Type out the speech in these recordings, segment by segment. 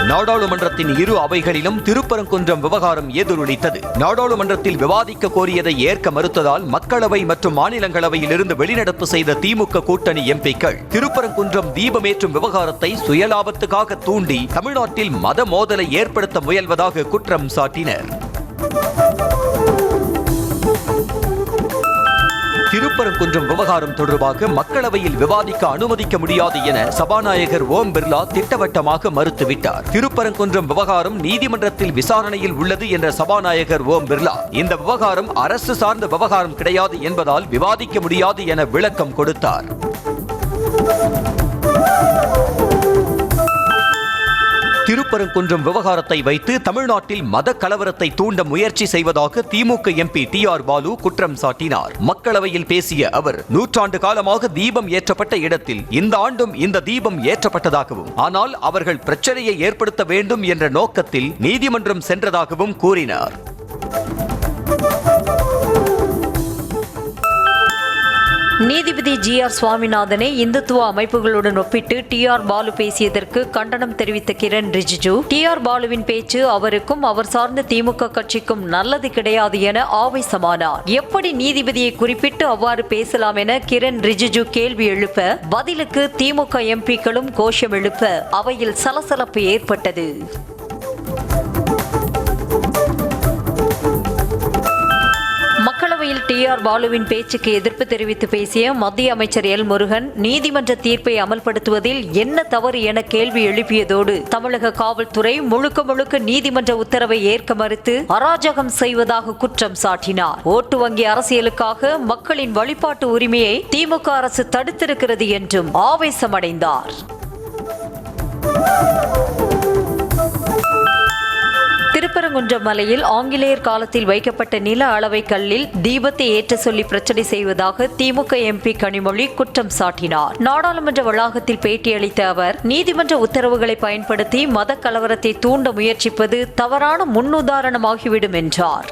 நாடாளுமன்றத்தின் இரு அவைகளிலும் திருப்பரங்குன்றம் விவகாரம் எதிரொலித்தது. நாடாளுமன்றத்தில் விவாதிக்க கோரியதை ஏற்க மறுத்ததால் மக்களவை மற்றும் மாநிலங்களவையில் இருந்து வெளிநடப்பு செய்த திமுக கூட்டணி எம்பிக்கள் திருப்பரங்குன்றம் தீபமேற்றும் விவகாரத்தை சுயலாபத்துக்காக தூண்டி தமிழ்நாட்டில் மத மோதலை ஏற்படுத்த முயல்வதாக குற்றம் சாட்டினர். திருப்பரங்குன்றம் விவகாரம் தொடர்பாக மக்களவையில் விவாதிக்க அனுமதிக்க முடியாது என சபாநாயகர் ஓம் பிர்லா திட்டவட்டமாக மறுத்துவிட்டார். திருப்பரங்குன்றம் விவகாரம் நீதிமன்றத்தில் விசாரணையில் உள்ளது என்ற சபாநாயகர் ஓம் பிர்லா இந்த விவகாரம் அரசு சார்ந்த விவகாரம் கிடையாது என்பதால் விவாதிக்க முடியாது என விளக்கம் கொடுத்தார். திருப்பரங்குன்றம் விவகாரத்தை வைத்து தமிழ்நாட்டில் மத கலவரத்தை தூண்ட முயற்சி செய்வதாக திமுக எம்பி TR பாலு குற்றம் சாட்டினார். மக்களவையில் பேசிய அவர், நூற்றாண்டு காலமாக தீபம் ஏற்றப்பட்ட இடத்தில் இந்த ஆண்டும் இந்த தீபம் ஏற்றப்பட்டதாகவும், ஆனால் அவர்கள் பிரச்சனையை ஏற்படுத்த வேண்டும் என்ற நோக்கத்தில் நீதிமன்றம் சென்றதாகவும் கூறினார். நீதிபதி GR சுவாமிநாதனை இந்துத்துவ அமைப்புகளுடன் ஒப்பிட்டு TR பாலு பேசியதற்கு கண்டனம் தெரிவித்த கிரண் ரிஜிஜு, TR பாலுவின் பேச்சு அவருக்கும் அவர் சார்ந்த திமுக கட்சிக்கும் நல்லது கிடையாது என ஆவேசமானார். எப்படி நீதிபதியை குறிப்பிட்டு அவ்வாறு பேசலாம் என கிரண் ரிஜிஜு கேள்வி எழுப்ப, பதிலுக்கு திமுக எம்பிக்களும் கோஷம் எழுப்ப அவையில் சலசலப்பு ஏற்பட்டது. மக்களவையில் TR பாலுவின் பேச்சுக்கு எதிர்ப்பு தெரிவித்து பேசிய மத்திய அமைச்சர் எல் முருகன், நீதிமன்ற தீர்ப்பை அமல்படுத்துவதில் என்ன தவறு என கேள்வி எழுப்பியதோடு தமிழக காவல்துறை முழுக்க நீதிமன்ற உத்தரவை ஏற்க மறுத்து அராஜகம் செய்வதாக குற்றம் சாட்டினார். ஓட்டு வங்கி அரசியலுக்காக மக்களின் வழிபாட்டு உரிமையை திமுக அரசு தடுத்திருக்கிறது என்றும் ஆவேசமடைந்தார். திருப்பரங்குன்றம் மலையில் ஆங்கிலேயர் காலத்தில் வைக்கப்பட்ட நில அளவை கல்லில் தீபத்தை ஏற்ற சொல்லி பிரச்சனை செய்வதாக திமுக MP கனிமொழி குற்றம் சாட்டினார். நாடாளுமன்ற வளாகத்தில் பேட்டியளித்த அவர், நீதிமன்ற உத்தரவுகளை பயன்படுத்தி மத கலவரத்தை தூண்ட முயற்சிப்பது தவறான முன்னுதாரணமாகிவிடும் என்றார்.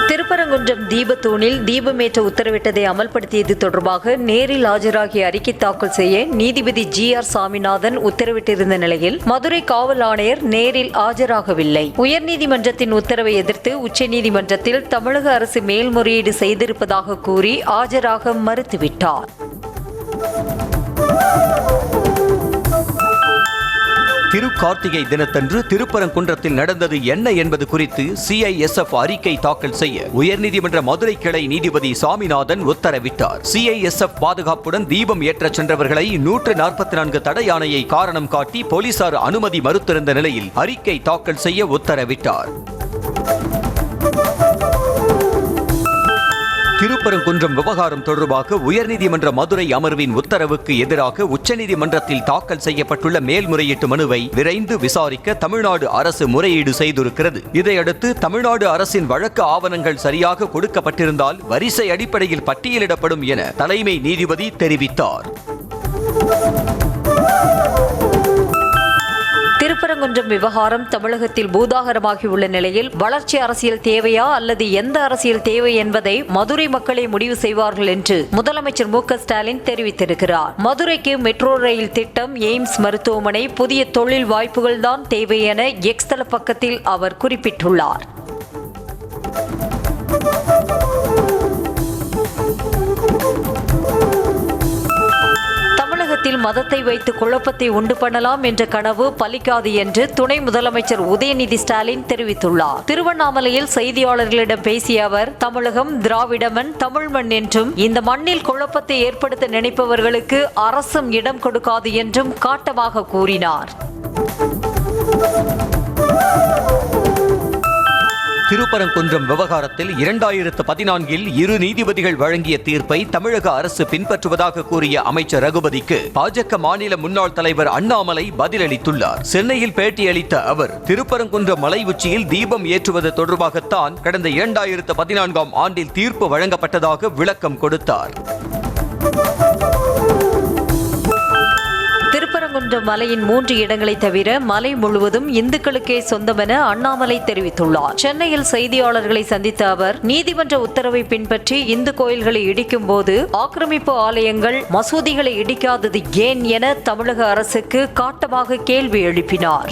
திருப்பரங்குன்றம் தீபத்தூணில் தீபமேற்ற உத்தரவிட்டதை அமல்படுத்தியது தொடர்பாக நேரில் ஆஜராகி அறிக்கை தாக்கல் செய்ய நீதிபதி GR சாமிநாதன் உத்தரவிட்டிருந்த நிலையில் மதுரை காவல் ஆணையர் நேரில் ஆஜராகவில்லை. உயர்நீதிமன்றத்தின் உத்தரவை எதிர்த்து உச்சநீதிமன்றத்தில் தமிழக அரசு மேல்முறையீடு செய்திருப்பதாக கூறி ஆஜராக மறுத்துவிட்டார். திருக்கார்த்திகை தினத்தன்று திருப்பரங்குன்றத்தில் நடந்தது என்ன என்பது குறித்து CISF அறிக்கை தாக்கல் செய்ய உயர்நீதிமன்ற மதுரை கிளை நீதிபதி சாமிநாதன் உத்தரவிட்டார். CISF பாதுகாப்புடன் தீபம் ஏற்றச் சென்றவர்களை 144 தடை ஆணையை காரணம் காட்டி போலீசார் அனுமதி மறுத்திருந்த நிலையில் அறிக்கை தாக்கல் செய்ய உத்தரவிட்டார். திருப்பரங்குன்றம் விவகாரம் தொடர்பாக உயர்நீதிமன்ற மதுரை அமர்வின் உத்தரவுக்கு எதிராக உச்சநீதிமன்றத்தில் தாக்கல் செய்யப்பட்டுள்ள மேல்முறையீட்டு மனுவை விரைந்து விசாரிக்க தமிழ்நாடு அரசு முறையீடு செய்திருக்கிறது. இதையடுத்து தமிழ்நாடு அரசின் வழக்கு ஆவணங்கள் சரியாக கொடுக்கப்பட்டிருந்தால் வரிசை அடிப்படையில் பட்டியலிடப்படும் என தலைமை நீதிபதி தெரிவித்தார். திருப்பரங்குன்றம் விவகாரம் தமிழகத்தில் பூதாகரமாகியுள்ள நிலையில் வளர்ச்சி அரசியல் தேவையா அல்லது எந்த அரசியல் தேவை என்பதை மதுரை மக்களே முடிவு செய்வார்கள் என்று முதலமைச்சர் MK ஸ்டாலின் தெரிவித்திருக்கிறார். மதுரைக்கு மெட்ரோ ரயில் திட்டம், எய்ம்ஸ் மருத்துவமனை, புதிய தொழில் வாய்ப்புகள் தான் தேவை என X தள பக்கத்தில் அவர் குறிப்பிட்டுள்ளார். மதத்தை வைத்து குழப்பத்தை உண்டு பண்ணலாம் என்ற கனவு பலிக்காது என்று துணை முதலமைச்சர் உதயநிதி ஸ்டாலின் தெரிவித்துள்ளார். திருவண்ணாமலையில் செய்தியாளர்களிடம் பேசிய அவர், தமிழகம் திராவிட மண், தமிழ் மண் என்றும் இந்த மண்ணில் குழப்பத்தை ஏற்படுத்த நினைப்பவர்களுக்கு அரசும் இடம் கொடுக்காது என்றும் காட்டமாக கூறினார். திருப்பரங்குன்றம் விவகாரத்தில் 2014 இரு நீதிபதிகள் வழங்கிய தீர்ப்பை தமிழக அரசு பின்பற்றுவதாக கூறிய அமைச்சர் ரகுபதிக்கு பாஜக மாநில முன்னாள் தலைவர் அண்ணாமலை பதிலளித்துள்ளார். சென்னையில் பேட்டியளித்த அவர், திருப்பரங்குன்றம் மலை உச்சியில் தீபம் ஏற்றுவது தொடர்பாகத்தான் கடந்த 2014 ஆண்டில் தீர்ப்பு வழங்கப்பட்டதாக விளக்கம் கொடுத்தார். திருப்பரங்குன்றம் திருப்பரங்குன்ற மலையின் 3 இடங்களை தவிர மலை முழுவதும் இந்துக்களுக்கே சொந்தம் என அண்ணாமலை தெரிவித்துள்ளார். சென்னையில் செய்தியாளர்களை சந்தித்த அவர், நீதிமன்ற உத்தரவை பின்பற்றி இந்து கோயில்களை இடிக்கும் போது ஆக்கிரமிப்பு ஆலயங்கள், மசூதிகளை இடிக்காதது ஏன் என தமிழக அரசுக்கு காட்டமாக கேள்வி எழுப்பினார்.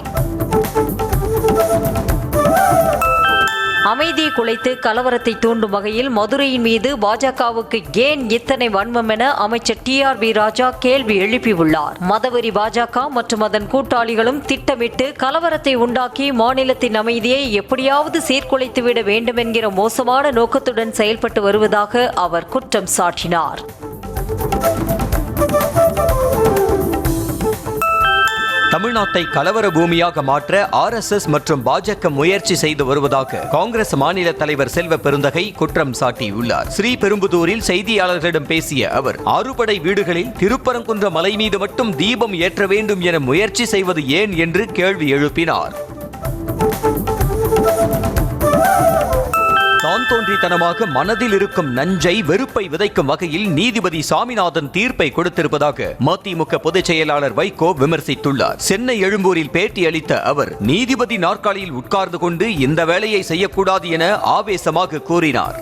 அமைதியை குலைத்து கலவரத்தை தூண்டும் வகையில் மதுரையின் மீது பாஜகவுக்கு ஏன் இத்தனை வன்மம் என அமைச்சர் TRV ராஜா கேள்வி எழுப்பியுள்ளார். மதவெறி பாஜக மற்றும் அதன் கூட்டாளிகளும் திட்டமிட்டு கலவரத்தை உண்டாக்கி மாநிலத்தின் அமைதியை எப்படியாவது சீர்குலைத்துவிட வேண்டும் என்கிற மோசமான நோக்கத்துடன் செயல்பட்டு வருவதாக அவர் குற்றம் சாட்டினார். தமிழ்நாட்டை கலவர பூமியாக மாற்ற RSS மற்றும் பாஜக முயற்சி செய்து வருவதாக காங்கிரஸ் மாநில தலைவர் செல்வ பெருந்தகை குற்றம் சாட்டியுள்ளார். ஸ்ரீபெரும்புதூரில் செய்தியாளர்களிடம் பேசிய அவர், 6 படை வீடுகளில் திருப்பரங்குன்ற மலை மீது மட்டும் தீபம் ஏற்ற வேண்டும் என முயற்சி செய்வது ஏன் என்று கேள்வி எழுப்பினார். தான் தோன்றித்தனமாக மனதில் இருக்கும் நஞ்சை, வெறுப்பை விதைக்கும் வகையில் நீதிபதி சாமிநாதன் தீர்ப்பை கொடுத்திருப்பதாக மதிமுக பொதுச் செயலாளர் வைகோ விமர்சித்துள்ளார். சென்னை எழும்பூரில் பேட்டியளித்த அவர், நீதிபதி நாற்காலியில் உட்கார்ந்து கொண்டு இந்த வேலையை செய்யக்கூடாது என ஆவேசமாக கூறினார்.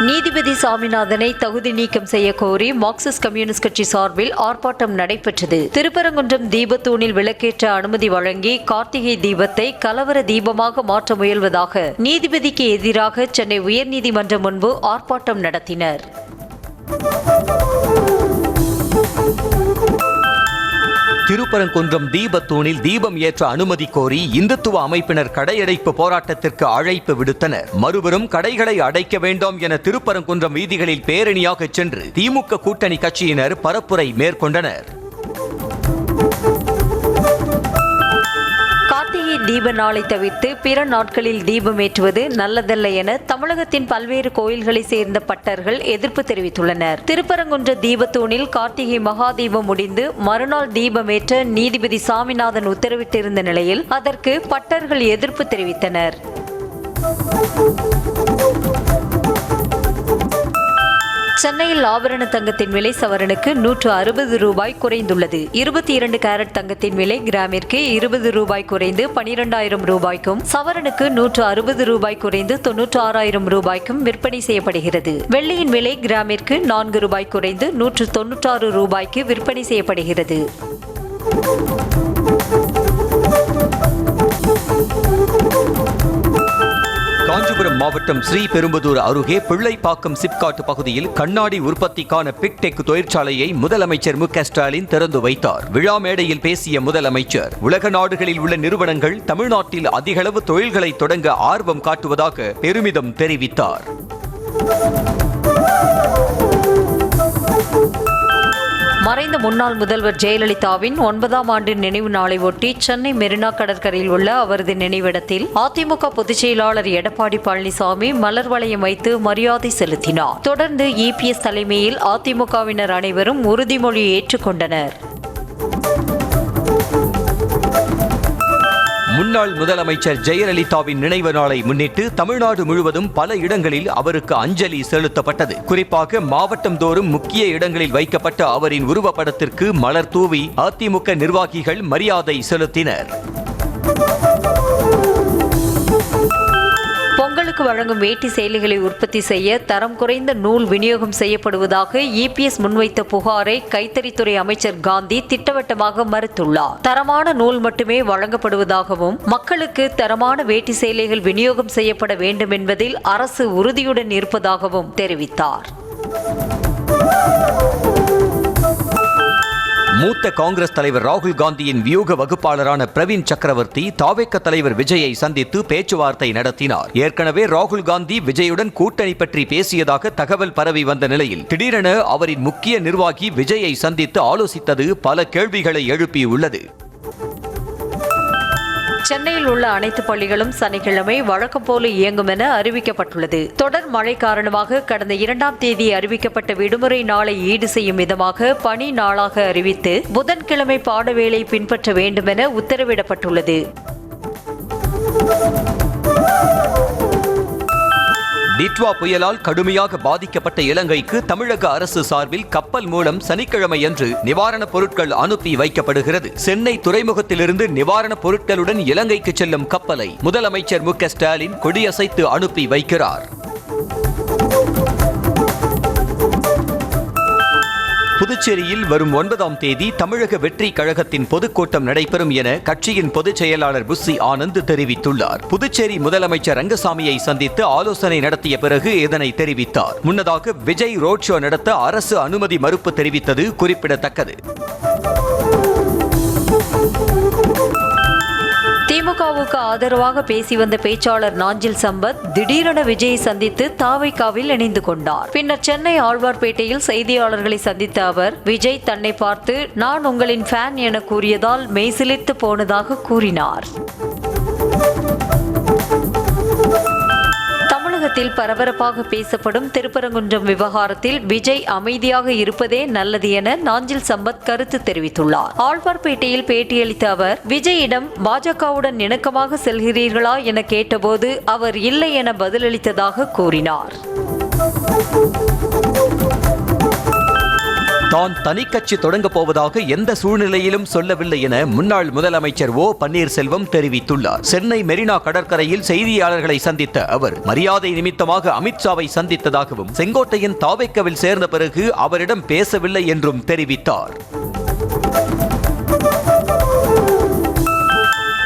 நீதிபதி சாமிநாதனை தகுதி நீக்கம் செய்ய கோரி மார்க்சிஸ்ட் கம்யூனிஸ்ட் கட்சி சார்பில் ஆர்ப்பாட்டம் நடைபெற்றது. திருப்பரங்குன்றம் தீபத்தூணில் விளக்கேற்ற அனுமதி வழங்கி கார்த்திகை தீபத்தை கலவர தீபமாக மாற்ற முயல்வதாக நீதிபதிக்கு எதிராக சென்னை உயர்நீதிமன்றம் முன்பு ஆர்ப்பாட்டம் நடத்தினர். திருப்பரங்குன்றம் தீபத்தூணில் தீபம் ஏற்ற அனுமதி கோரி இந்துத்துவ அமைப்பினர் கடையடைப்பு போராட்டத்திற்கு அழைப்பு விடுத்தனர். மறுபுறம் கடைகளை அடைக்க வேண்டாம் என திருப்பரங்குன்றம் வீதிகளில் பேரணியாக சென்று திமுக கூட்டணி கட்சியினர் பரப்புரை மேற்கொண்டனர். கார்த்திகை தீப நாளை தவிர்த்து பிற நாட்களில் தீபம் ஏற்றுவது நல்லதல்ல என தமிழகத்தின் பல்வேறு கோயில்களை சேர்ந்த பட்டர்கள் எதிர்ப்பு தெரிவித்துள்ளனர். திருப்பரங்குன்ற தீபத்தூணில் கார்த்திகை மகா தீபம் முடிந்து மறுநாள் தீபம் ஏற்ற நீதிபதி சாமிநாதன் உத்தரவிட்டிருந்த நிலையில் அதற்கு பட்டர்கள் எதிர்ப்பு தெரிவித்தனர். சென்னையில் ஆபரண தங்கத்தின் விலை சவரனுக்கு 160 ரூபாய் குறைந்துள்ளது. 22 கேரட் தங்கத்தின் விலை கிராமிற்கு 20 ரூபாய் குறைந்து 12,000 ரூபாய்க்கும், சவரனுக்கு 160 ரூபாய் குறைந்து 96,000 ரூபாய்க்கும் விற்பனை செய்யப்படுகிறது. வெள்ளியின் விலை கிராமிற்கு 4 ரூபாய் குறைந்து 196 ரூபாய்க்கு விற்பனை செய்யப்படுகிறது. காஞ்சிபுரம் மாவட்டம் ஸ்ரீபெரும்புதூர் அருகே பிள்ளைப்பாக்கம் சிப்காட் பகுதியில் கண்ணாடி உற்பத்திக்கான பிக்டெக் தொழிற்சாலையை முதலமைச்சர் மு.க. ஸ்டாலின் திறந்து வைத்தார். விழா மேடையில் பேசிய முதலமைச்சர், உலக நாடுகளில் உள்ள நிறுவனங்கள் தமிழ்நாட்டில் அதிகளவு தொழில்களை தொடங்க ஆர்வம் காட்டுவதாக பெருமிதம் தெரிவித்தார். மறைந்த முன்னாள் முதல்வர் ஜெயலலிதாவின் 9ஆம் ஆண்டு நினைவு நாளை ஒட்டி சென்னை மெரினா கடற்கரையில் உள்ள அவரது நினைவிடத்தில் அதிமுக பொதுச் செயலாளர் எடப்பாடி பழனிசாமி மலர் வளையம் வைத்து மரியாதை செலுத்தினார். தொடர்ந்து EPS தலைமையில் அதிமுகவினர் அனைவரும் உறுதிமொழி ஏற்றுக்கொண்டனர். முன்னாள் முதலமைச்சர் ஜெயலலிதாவின் நினைவு நாளை முன்னிட்டு தமிழ்நாடு முழுவதும் பல இடங்களில் அவருக்கு அஞ்சலி செலுத்தப்பட்டது. குறிப்பாக மாவட்டந்தோறும் முக்கிய இடங்களில் வைக்கப்பட்ட அவரின் உருவப்படத்திற்கு மலர் தூவி அதிமுக நிர்வாகிகள் மரியாதை செலுத்தினர். பொங்கலுக்கு வழங்கும் வேட்டி சேலைகளை உற்பத்தி செய்ய தரம் குறைந்த நூல் விநியோகம் செய்யப்படுவதாக EPS முன்வைத்த புகாரை கைத்தறித்துறை அமைச்சர் காந்தி திட்டவட்டமாக மறுத்துள்ளார். தரமான நூல் மட்டுமே வழங்கப்படுவதாகவும் மக்களுக்கு தரமான வேட்டி சேலைகள் விநியோகம் செய்யப்பட வேண்டும் என்பதில் அரசு உறுதியுடன் இருப்பதாகவும் தெரிவித்தார். மூத்த காங்கிரஸ் தலைவர் ராகுல் காந்தியின் வியூக வகுப்பாளரான பிரவீன் சக்கரவர்த்தி தாவேக தலைவர் விஜயை சந்தித்து பேச்சுவார்த்தை நடத்தினார். ஏற்கனவே ராகுல் காந்தி விஜயுடன் கூட்டணி பற்றி பேசியதாக தகவல் பரவி வந்த நிலையில் திடீரென அவரின் முக்கிய நிர்வாகி விஜயை சந்தித்து ஆலோசித்தது பல கேள்விகளை எழுப்பியுள்ளது. சென்னையில் உள்ள அனைத்து பள்ளிகளும் சனிக்கிழமை வழக்கம் போல இயங்கும் என அறிவிக்கப்பட்டுள்ளது. தொடர் மழை காரணமாக கடந்த 2ஆம் தேதி அறிவிக்கப்பட்ட விடுமுறை நாளை ஈடு செய்யும் விதமாக பணி நாளாக அறிவித்து புதன்கிழமை பாடவேளை பின்பற்ற வேண்டும் என உத்தரவிடப்பட்டுள்ளது. டிட்வா புயலால் கடுமையாக பாதிக்கப்பட்ட இலங்கைக்கு தமிழக அரசு சார்பில் கப்பல் மூலம் சனிக்கிழமையன்று நிவாரணப் பொருட்கள் அனுப்பி வைக்கப்படுகிறது. சென்னை துறைமுகத்திலிருந்து நிவாரணப் பொருட்களுடன் இலங்கைக்கு செல்லும் கப்பலை முதலமைச்சர் மு க ஸ்டாலின் கொடியசைத்து அனுப்பி வைக்கிறார். புதுச்சேரியில் வரும் 9ஆம் தேதி தமிழக வெற்றி கழகத்தின் பொதுக்கூட்டம் நடைபெறும் என கட்சியின் பொதுச் செயலாளர் புஸ்ஸி ஆனந்த் தெரிவித்துள்ளார். புதுச்சேரி முதலமைச்சர் ரங்கசாமியை சந்தித்து ஆலோசனை நடத்திய பிறகு இதனை தெரிவித்தார். முன்னதாக விஜய் ரோட் ஷோ நடத்த அரசு அனுமதி மறுப்பு தெரிவித்தது குறிப்பிடத்தக்கது. திமுகவுக்கு ஆதரவாக பேசி வந்த பேச்சாளர் நாஞ்சில் சம்பத் திடீரென விஜயை சந்தித்து தாவைக்காவில் இணைந்து கொண்டார். பின்னர் சென்னை ஆழ்வார்பேட்டையில் செய்தியாளர்களை சந்தித்த அவர் விஜய் தன்னை பார்த்து நான் உங்களின் ஃபேன் என கூறியதால் மெய்சிலிர்த்து போனதாக கூறினார். தமிழகத்தில் பரபரப்பாக பேசப்படும் திருப்பரங்குன்றம் விவகாரத்தில் விஜய் அமைதியாக இருப்பதே நல்லது என நாஞ்சில் சம்பத் கருத்து தெரிவித்துள்ளார். ஆழ்வார்பேட்டையில் பேட்டியளித்த அவர் விஜயிடம் பாஜகவுடன் இணக்கமாக செல்கிறீர்களா என கேட்டபோது அவர் இல்லை என பதிலளித்ததாக கூறினார். தான் தனி கட்சி தொடங்கப் போவதாக எந்த சூழ்நிலையிலும் சொல்லவில்லை என முன்னாள் முதலமைச்சர் ஓ பன்னீர்செல்வம் தெரிவித்துள்ளார். சென்னை மெரினா கடற்கரையில் செய்தியாளர்களை சந்தித்த அவர் மரியாதை நிமித்தமாக அமித்ஷாவை சந்தித்ததாகவும் செங்கோட்டையன் தாவேக்காவில் சேர்ந்த பிறகு அவரிடம் பேசவில்லை என்றும் தெரிவித்தார்.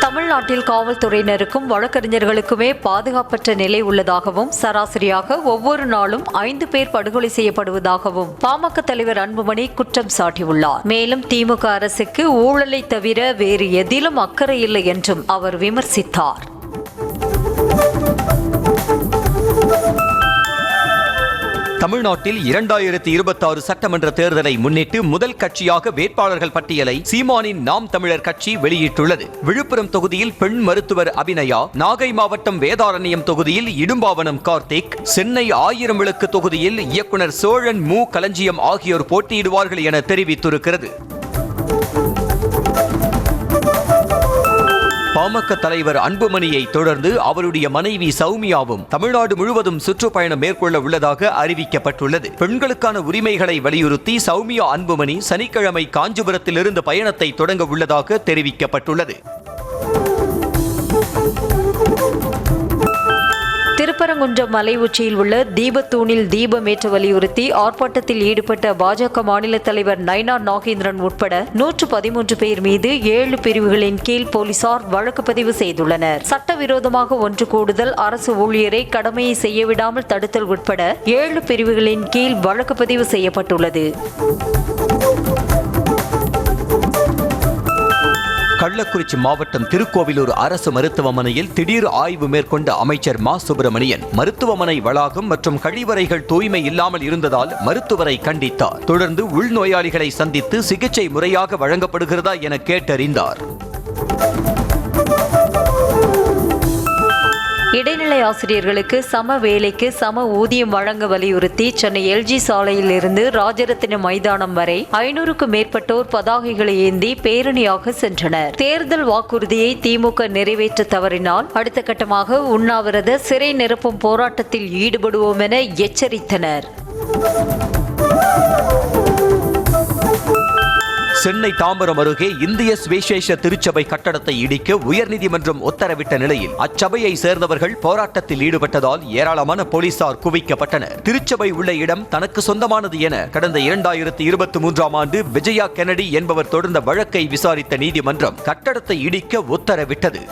தமிழ்நாட்டில் காவல்துறையினருக்கும் வழக்கறிஞர்களுக்குமே பாதுகாப்பற்ற நிலை உள்ளதாகவும் சராசரியாக ஒவ்வொரு நாளும் 5 பேர் படுகொலை செய்யப்படுவதாகவும் பாமக தலைவர் அன்புமணி குற்றம் சாட்டியுள்ளார். மேலும் திமுக அரசுக்கு ஊழலை தவிர வேறு எதிலும் அக்கறை இல்லை என்றும் அவர் விமர்சித்தார். தமிழ்நாட்டில் 2026 சட்டமன்ற தேர்தலை முன்னிட்டு முதல் கட்சியாக வேட்பாளர்கள் பட்டியலை சீமானின் நாம் தமிழர் கட்சி வெளியிட்டுள்ளது. விழுப்புரம் தொகுதியில் பெண் மருத்துவர் அபிநயா, நாகை மாவட்டம் வேதாரண்யம் தொகுதியில் இடும்பாவனம் கார்த்திக், சென்னை 1000 விளக்கு தொகுதியில் இயக்குனர் சோழன் மு களஞ்சியம் ஆகியோர் போட்டியிடுவார்கள் என தெரிவித்திருக்கிறது. பாமக தலைவர் அன்புமணியை தொடர்ந்து அவருடைய மனைவி சௌமியாவும் தமிழ்நாடு முழுவதும் சுற்றுப்பயணம் மேற்கொள்ள உள்ளதாக அறிவிக்கப்பட்டுள்ளது. பெண்களுக்கான உரிமைகளை வலியுறுத்தி சௌமியா அன்புமணி சனிக்கிழமை காஞ்சிபுரத்திலிருந்து பயணத்தை தொடங்க உள்ளதாக தெரிவிக்கப்பட்டுள்ளது. திருப்பரங்குன்றம் மலை உச்சியில் உள்ள தீபத்தூணில் தீபமேற்ற வலியுறுத்தி ஆர்ப்பாட்டத்தில் ஈடுபட்ட பாஜக மாநில தலைவர் நயினார் நாகேந்திரன் உட்பட 113 பேர் மீது 7 பிரிவுகளின் கீழ் போலீசார் வழக்கு பதிவு செய்துள்ளனர். சட்டவிரோதமாக ஒன்று கூடுதல், அரசு ஊழியரை கடமையை செய்யவிடாமல் தடுத்தல் உட்பட 7 பிரிவுகளின் கீழ் வழக்கு பதிவு செய்யப்பட்டுள்ளது. கள்ளக்குறிச்சி மாவட்டம் திருக்கோவிலூர் அரசு மருத்துவமனையில் திடீர் ஆய்வு மேற்கொண்ட அமைச்சர் மா சுப்பிரமணியன் மருத்துவமனை வளாகம் மற்றும் கழிவறைகள் தூய்மை இல்லாமல் இருந்ததால் மருத்துவரை கண்டித்தார். தொடர்ந்து உள்நோயாளிகளை சந்தித்து சிகிச்சை முறையாக வழங்கப்படுகிறதா என கேட்டறிந்தார். இடைநிலை ஆசிரியர்களுக்கு சம வேலைக்கு சம ஊதியம் வழங்க வலியுறுத்தி சென்னை எல்ஜி சாலையில் இருந்து ராஜரத்தினம் மைதானம் வரை 500க்கும் மேற்பட்டோர் பதாகைகளை ஏந்தி பேரணியாக சென்றனர். தேர்தல் வாக்குறுதியை திமுக நிறைவேற்ற தவறினால் அடுத்த கட்டமாக உண்ணாவிரத சிறை நிரப்பும் போராட்டத்தில் ஈடுபடுவோம் என எச்சரித்தனர். சென்னை தாம்பரம் அருகே இந்திய சுவிசேஷ திருச்சபை கட்டடத்தை இடிக்க உயர்நீதிமன்றம் உத்தரவிட்ட நிலையில் அச்சபையை சேர்ந்தவர்கள் போராட்டத்தில் ஈடுபட்டதால் ஏராளமான போலீசார் குவிக்கப்பட்டனர். திருச்சபை உள்ள இடம் தனக்கு சொந்தமானது என கடந்த 2023ஆம் ஆண்டு விஜயா கென்னடி என்பவர் தொடர்ந்த வழக்கை விசாரித்த நீதிமன்றம் கட்டடத்தை இடிக்க உத்தரவிட்டது.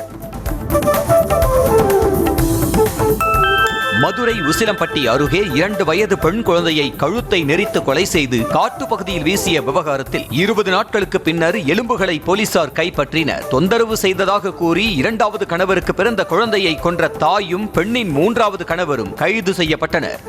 மதுரை உசிலம்பட்டி அருகே 2 வயது பெண் குழந்தையை கழுத்தை நெரித்து கொலை செய்து காட்டு பகுதியில் வீசிய விவகாரத்தில் 20 நாட்களுக்கு பின்னர் எலும்புகளை போலீசார் கைப்பற்றினர். தொந்தரவு செய்ததாக கூறி 2வது கணவருக்கு பிறந்த குழந்தையை கொன்ற தாயும் பெண்ணின் 3வது கணவரும் கைது செய்யப்பட்டனர்.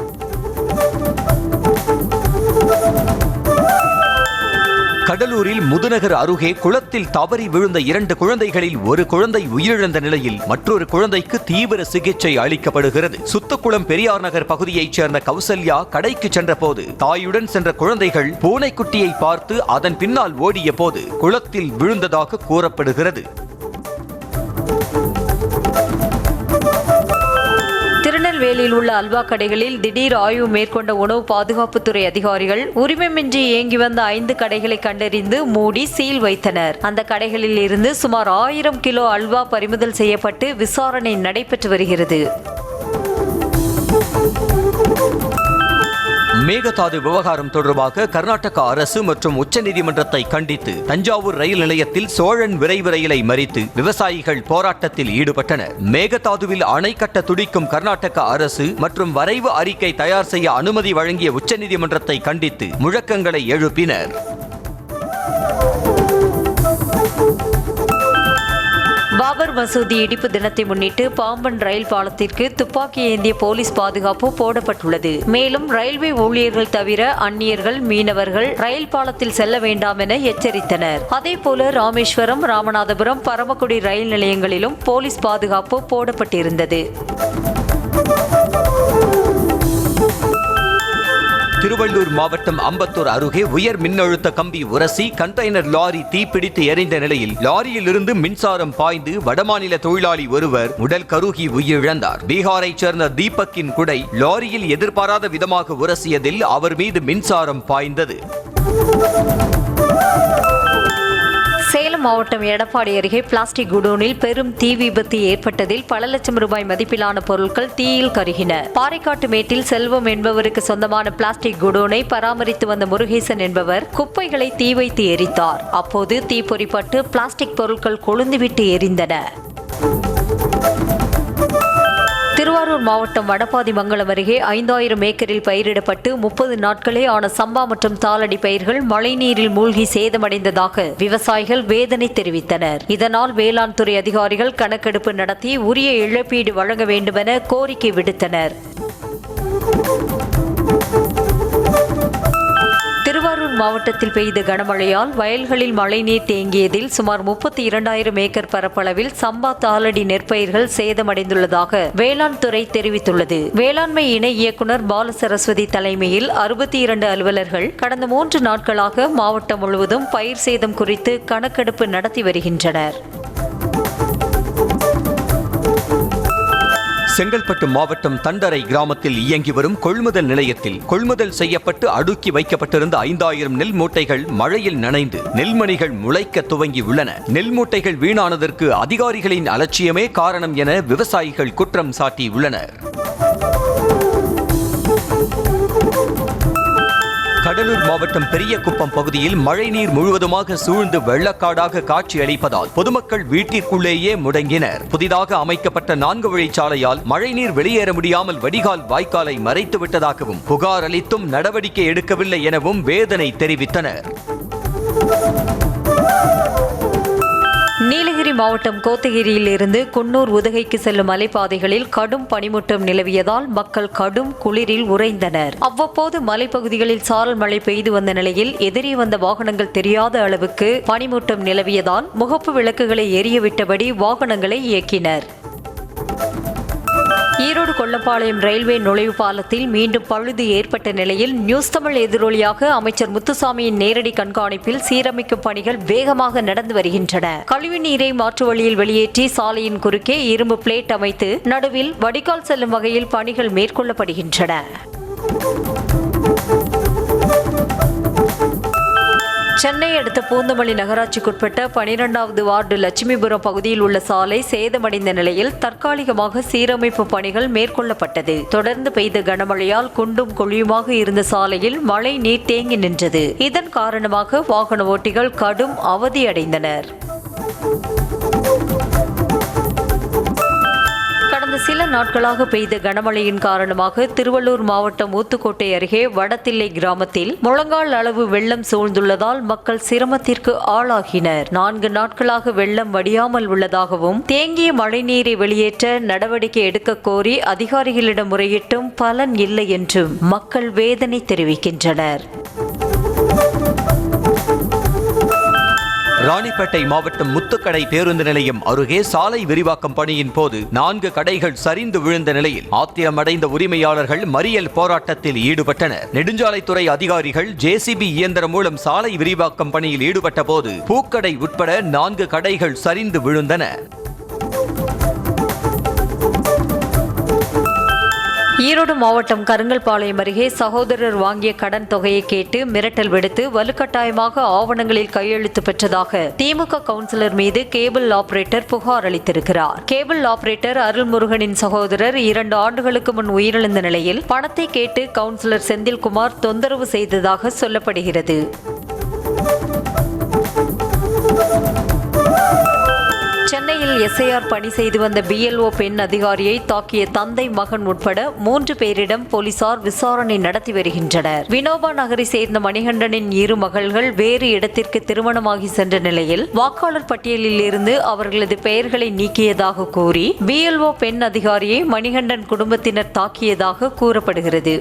கடலூரில் முதுநகர் அருகே குளத்தில் தவறி விழுந்த 2 குழந்தைகளில் ஒரு குழந்தை உயிரிழந்த நிலையில் மற்றொரு குழந்தைக்கு தீவிர சிகிச்சை அளிக்கப்படுகிறது. சுத்தக்குளம் பெரியார் நகர் பகுதியைச் சேர்ந்த கௌசல்யா கடைக்கு சென்ற போது தாயுடன் சென்ற குழந்தைகள் பூனைக்குட்டியை பார்த்து அதன் பின்னால் ஓடிய போது குளத்தில் விழுந்ததாக கூறப்படுகிறது. திருநெல்வேலியில் உள்ள அல்வா கடைகளில் திடீர் ஆய்வு மேற்கொண்ட உணவு பாதுகாப்புத்துறை அதிகாரிகள் உரிமமின்றி இயங்கி வந்த 5 கடைகளை கண்டறிந்து மூடி சீல் வைத்தனர். அந்த கடைகளில் இருந்து சுமார் 1000 கிலோ அல்வா பறிமுதல் செய்யப்பட்டு விசாரணை நடைபெற்று வருகிறது. மேகதாது விவகாரம் தொடர்பாக கர்நாடக அரசு மற்றும் உச்சநீதிமன்றத்தை கண்டித்து தஞ்சாவூர் ரயில் நிலையத்தில் சோழன் விரைவு ரயிலை மறித்து விவசாயிகள் போராட்டத்தில் ஈடுபட்டனர். மேகதாதுவில் அணை கட்ட துடிக்கும் கர்நாடக அரசு மற்றும் வரைவு அறிக்கை தயார் செய்ய அனுமதி வழங்கிய உச்சநீதிமன்றத்தை கண்டித்து முழக்கங்களை எழுப்பினர். பாபர் மசூதி இடிப்பு தினத்தை முன்னிட்டு பாம்பன் ரயில் பாலத்திற்கு துப்பாக்கி ஏந்திய போலீஸ் பாதுகாப்பு போடப்பட்டுள்ளது. மேலும் ரயில்வே ஊழியர்கள் தவிர அந்நியர்கள், மீனவர்கள் ரயில் பாலத்தில் செல்ல வேண்டாம் என எச்சரித்தனர். அதேபோல ராமேஸ்வரம், ராமநாதபுரம், பரமக்குடி ரயில் நிலையங்களிலும் போலீஸ் பாதுகாப்பு போடப்பட்டிருந்தது. திருவள்ளூர் மாவட்டம் அம்பத்தூர் அருகே உயர் மின்னழுத்த கம்பி உரசி கண்டெய்னர் லாரி தீப்பிடித்து எரிந்த நிலையில் லாரியில் இருந்து மின்சாரம் பாய்ந்து வடமாநில தொழிலாளி ஒருவர் உடல் கருகி உயிரிழந்தார். பீகாரைச் சேர்ந்த தீபக்கின் குடை லாரியில் எதிர்பாராத விதமாக உரசியதில் அவர் மீது மின்சாரம் பாய்ந்தது. சேலம் மாவட்டம் எடப்பாடி அருகே பிளாஸ்டிக் குடோனில் பெரும் தீ விபத்து ஏற்பட்டதில் பல லட்சம் ரூபாய் மதிப்பிலான பொருட்கள் தீயில் கருகின. பாறைக்காட்டு மேட்டில் செல்வம் என்பவருக்கு சொந்தமான பிளாஸ்டிக் குடோனை பராமரித்து வந்த முருகேசன் என்பவர் குப்பைகளை தீ வைத்து எரித்தார். அப்போது தீப்பொறிப்பட்டு பிளாஸ்டிக் பொருட்கள் கொழுந்துவிட்டு எரிந்தன. திருவாரூர் மாவட்டம் வடபாதிமங்கலம் அருகே 5000 ஏக்கரில் பயிரிடப்பட்டு 30 நாட்களே ஆன சம்பா மற்றும் தாளடி பயிர்கள் மழைநீரில் மூழ்கி சேதமடைந்ததாக விவசாயிகள் வேதனை தெரிவித்தனர். இதனால் வேளாண் துறை அதிகாரிகள் கணக்கெடுப்பு நடத்தி உரிய இழப்பீடு வழங்க வேண்டுமென கோரிக்கை விடுத்தனர். திருவாரூர் மாவட்டத்தில் பெய்த கனமழையால் வயல்களில் மழைநீர் தேங்கியதில் சுமார் 32,000 ஏக்கர் பரப்பளவில் சம்பா தாளடி நெற்பயிர்கள் சேதமடைந்துள்ளதாக வேளாண் துறை தெரிவித்துள்ளது. வேளாண்மை இணை இயக்குநர் பாலசரஸ்வதி தலைமையில் 62 அலுவலர்கள் கடந்த 3 நாட்களாக மாவட்டம் முழுவதும் பயிர் சேதம் குறித்து கணக்கெடுப்பு நடத்தி வருகின்றனர். செங்கல்பட்டு மாவட்டம் தண்டரை கிராமத்தில் இயங்கி வரும் கொள்முதல் நிலையத்தில் கொள்முதல் செய்யப்பட்டு அடுக்கி வைக்கப்பட்டிருந்த 5000 நெல் மூட்டைகள் மழையில் நனைந்து நெல்மணிகள் முளைக்க துவங்கி உள்ளன. நெல் மூட்டைகள் வீணானதற்கு அதிகாரிகளின் அலட்சியமே காரணம் என விவசாயிகள் குற்றம் சாட்டியுள்ளனர். கடலூர் மாவட்டம் பெரியகுப்பம் பகுதியில் மழைநீர் முழுவதுமாக சூழ்ந்து வெள்ளக்காடாக காட்சியளிப்பதால் பொதுமக்கள் வீட்டிற்குள்ளேயே முடங்கினர். புதிதாக அமைக்கப்பட்ட 4 வழிச்சாலையால் மழைநீர் வெளியேற முடியாமல் வடிகால் வாய்க்காலை மறைத்து விட்டதாகவும் புகார் அளித்தும் நடவடிக்கை எடுக்கவில்லை எனவும் வேதனை தெரிவித்தனர். நீலகிரி மாவட்டம் கோத்தகிரியில் இருந்து குன்னூர் உதகைக்கு செல்லும் மலைப்பாதைகளில் கடும் பனிமூட்டம் நிலவியதால் மக்கள் கடும் குளிரில் உறைந்தனர். அவ்வப்போது மலைப்பகுதிகளில் சாரல் மழை பெய்து வந்த நிலையில் எதிரே வந்த வாகனங்கள் தெரியாத அளவுக்கு பனிமூட்டம் நிலவியதால் முகப்பு விளக்குகளை எரியவிட்டபடி வாகனங்களை இயக்கினர். ஈரோடு கொல்லப்பாளையம் ரயில்வே நுழைவு பாலத்தில் மீண்டும் பழுது ஏற்பட்ட நிலையில் நியூஸ் தமிழ் எதிரொலியாக அமைச்சர் முத்துசாமியின் நேரடி கண்காணிப்பில் சீரமைக்கும் பணிகள் வேகமாக நடந்து வருகின்றன. கழிவு நீரை மாற்று வழியில் வெளியேற்றி சாலையின் குறுக்கே இரும்பு பிளேட் அமைத்து நடுவில் வடிகால் செல்லும் வகையில் பணிகள் மேற்கொள்ளப்படுகின்றன. சென்னை அடுத்த பூந்தமல்லி நகராட்சிக்குட்பட்ட 12வது வார்டு லட்சுமிபுரம் பகுதியில் உள்ள சாலை சேதமடைந்த நிலையில் தற்காலிகமாக சீரமைப்பு பணிகள் மேற்கொள்ளப்பட்டது. தொடர்ந்து பெய்த கனமழையால் குண்டும் குழியுமாக இருந்த சாலையில் மழை நீர் தேங்கி நின்றது. இதன் காரணமாக வாகன ஓட்டிகள் கடும் அவதியடைந்தனர். கடந்த சில நாட்களாக பெய்த கனமழையின் காரணமாக திருவள்ளூர் மாவட்டம் ஊத்துக்கோட்டை அருகே வடதில்லை கிராமத்தில் முழங்கால் அளவு வெள்ளம் சூழ்ந்துள்ளதால் மக்கள் சிரமத்திற்கு ஆளாகினர். 4 நாட்களாக வெள்ளம் வடியாமல் உள்ளதாகவும் தேங்கிய மழைநீரை வெளியேற்ற நடவடிக்கை எடுக்க கோரி அதிகாரிகளிடம் முறையிட்டும் பலன் இல்லை என்றும் மக்கள் வேதனை தெரிவிக்கின்றனர். ராணிப்பேட்டை மாவட்டம் முத்துக்கடை பேருந்து நிலையம் அருகே சாலை விரிவாக்கம் பணியின் போது 4 கடைகள் சரிந்து விழுந்த நிலையில் ஆத்திரமடைந்த உரிமையாளர்கள் மறியல் போராட்டத்தில் ஈடுபட்டனர். நெடுஞ்சாலைத்துறை அதிகாரிகள் ஜேசிபி இயந்திரம் மூலம் சாலை விரிவாக்கம் பணியில் ஈடுபட்ட போது பூக்கடை உட்பட 4 கடைகள் சரிந்து விழுந்தன. ஈரோடு மாவட்டம் கருங்கல்பாளையம் அருகே சகோதரர் வாங்கிய கடன் தொகையை கேட்டு மிரட்டல் விடுத்து வலுக்கட்டாயமாக ஆவணங்களில் கையெழுத்து பெற்றதாக திமுக கவுன்சிலர் மீது கேபிள் ஆபரேட்டர் புகார் அளித்திருக்கிறார். கேபிள் ஆபரேட்டர் அருள்முருகனின் சகோதரர் 2 ஆண்டுகளுக்கு முன் உயிரிழந்த நிலையில் பணத்தை கேட்டு கவுன்சிலர் செந்தில்குமார் தொந்தரவு செய்ததாக சொல்லப்படுகிறது. சென்னையில் எஸ்ஐஆர் பணி செய்து வந்த BLO பெண் அதிகாரியை தாக்கிய தந்தை மகன் உட்பட 3 பேரிடம் போலீசார் விசாரணை நடத்தி வருகின்றனர். வினோபா நகரை சேர்ந்த மணிகண்டனின் 2 மகள்கள் வேறு இடத்திற்கு திருமணமாகி சென்ற நிலையில் வாக்காளர் பட்டியலில் இருந்து அவர்களது பெயர்களை நீக்கியதாக கூறி BLO பெண் அதிகாரியை மணிகண்டன் குடும்பத்தினர் தாக்கியதாக கூறப்படுகிறது.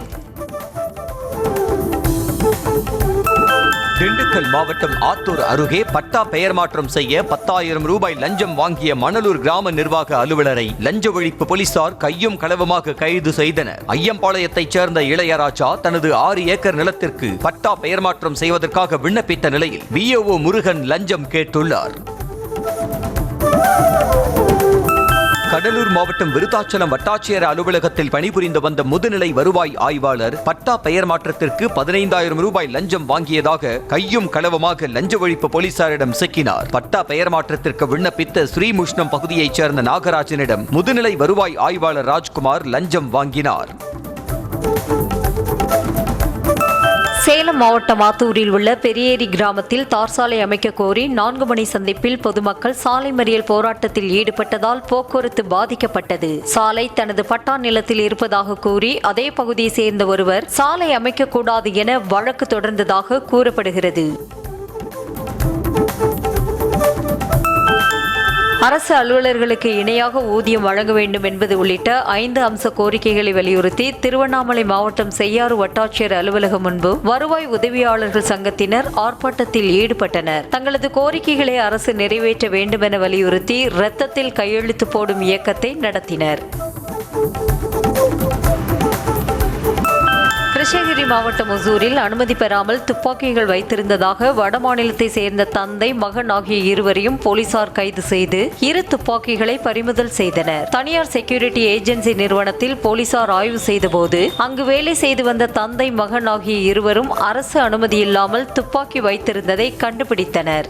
திண்டுக்கல் மாவட்டம் ஆத்தூர் அருகே பட்டா பெயர் மாற்றம் செய்ய 10,000 ரூபாய் லஞ்சம் வாங்கிய மணலூர் கிராம நிர்வாக அலுவலரை லஞ்ச ஒழிப்பு போலீசார் கையும் களவுமாக கைது செய்தனர். ஐயம்பாளையத்தைச் சேர்ந்த இளையராஜா தனது 6 ஏக்கர் நிலத்திற்கு பட்டா பெயர் மாற்றம் செய்வதற்காக விண்ணப்பித்த நிலையில் VO முருகன் லஞ்சம் கேட்டுள்ளார். கடலூர் மாவட்டம் விருத்தாச்சலம் வட்டாட்சியர் அலுவலகத்தில் பணிபுரிந்து வந்த முதுநிலை வருவாய் ஆய்வாளர் பட்டா பெயர் மாற்றத்திற்கு 15,000 ரூபாய் லஞ்சம் வாங்கியதாக கையும் களவுமாக லஞ்ச ஒழிப்பு போலீசாரிடம் சிக்கினார். பட்டா பெயர் மாற்றத்திற்கு விண்ணப்பித்த ஸ்ரீமுஷ்ணம் பகுதியைச் சேர்ந்த நாகராஜனிடம் முதுநிலை வருவாய் ஆய்வாளர் ராஜ்குமார் லஞ்சம் வாங்கினார். சேலம் மாவட்டம் ஆத்தூரில் உள்ள பெரியேரி கிராமத்தில் தார் சாலை அமைக்க கோரி 4 மணி சந்திப்பில் பொதுமக்கள் சாலை மறியல் போராட்டத்தில் ஈடுபட்டதால் போக்குவரத்து பாதிக்கப்பட்டது. சாலை தனது பட்டா நிலத்தில் இருப்பதாக கூறி அதே பகுதியை சேர்ந்த ஒருவர் சாலை அமைக்கக்கூடாது என வழக்கு தொடர்ந்ததாக கூறப்படுகிறது. அரசு அலுவலர்களுக்கு இணையாக ஊதியம் வழங்க வேண்டும் என்பது உள்ளிட்ட 5 அம்ச கோரிக்கைகளை வலியுறுத்தி திருவண்ணாமலை மாவட்டம் செய்யாறு வட்டாட்சியர் அலுவலகம் முன்பு வருவாய் உதவியாளர்கள் சங்கத்தினர் ஆர்ப்பாட்டத்தில் ஈடுபட்டனர். தங்களது கோரிக்கைகளை அரசு நிறைவேற்ற வேண்டும் என வலியுறுத்தி இரத்தத்தில் கையெழுத்து போடும் இயக்கத்தை நடத்தினர். கிருஷ்ணகிரி மாவட்டம் ஒசூரில் அனுமதி பெறாமல் துப்பாக்கிகள் வைத்திருந்ததாக வடமாநிலத்தை சேர்ந்த தந்தை மகன் ஆகிய இருவரையும் போலீசார் கைது செய்து 2 துப்பாக்கிகளை பறிமுதல் செய்தனர். தனியார் செக்யூரிட்டி ஏஜென்சி நிறுவனத்தில் போலீசார் ஆய்வு செய்தபோது அங்கு வேலை செய்து வந்த தந்தை மகன் ஆகிய இருவரும் அரசு அனுமதி இல்லாமல் துப்பாக்கி வைத்திருந்ததை கண்டுபிடித்தனர்.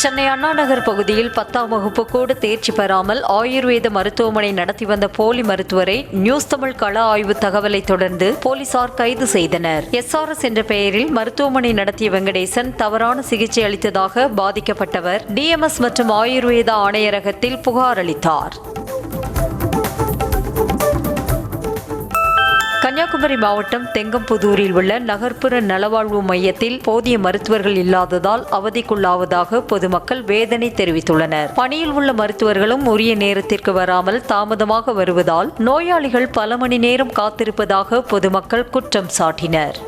சென்னை அண்ணா நகர் பகுதியில் 10ஆம் வகுப்பு கூட தேர்ச்சி பெறாமல் ஆயுர்வேத மருத்துவமனை நடத்தி வந்த போலி மருத்துவரை நியூஸ் தமிழ் கள ஆய்வு தகவலை தொடர்ந்து போலீசார் கைது செய்தனர். SRS என்ற பெயரில் மருத்துவமனை நடத்திய வெங்கடேசன் தவறான சிகிச்சை அளித்ததாக பாதிக்கப்பட்டவர் DMS மற்றும் ஆயுர்வேத ஆணையரகத்தில் புகார் அளித்தார். கன்னியாகுமரி மாவட்டம் தெங்கம்புதூரில் உள்ள நகர்ப்புற நலவாழ்வு மையத்தில் போதிய மருத்துவர்கள் இல்லாததால் அவதிக்குள்ளாவதாக பொதுமக்கள் வேதனை தெரிவித்துள்ளனர். பணியில் உள்ள மருத்துவர்களும் உரிய நேரத்திற்கு வராமல் தாமதமாக வருவதால் நோயாளிகள் பல மணி நேரம் காத்திருப்பதாக பொதுமக்கள் குற்றம் சாட்டினர்.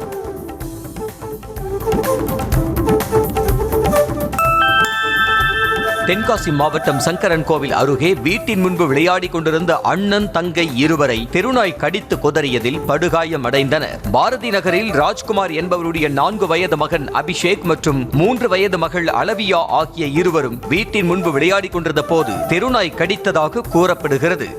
தென்காசி மாவட்டம் சங்கரன் கோவில் அருகே வீட்டின் முன்பு விளையாடிக் கொண்டிருந்த அண்ணன் தங்கை இருவரை தெருநாய் கடித்து கொதறியதில் படுகாயம் அடைந்தனர். பாரதி நகரில் ராஜ்குமார் என்பவருடைய 4 வயது மகன் அபிஷேக் மற்றும் 3 வயது மகள் அளவியா ஆகிய இருவரும் வீட்டின் முன்பு விளையாடிக் கொண்டிருந்த போது தெருநாய் கடித்ததாக கூறப்படுகிறது.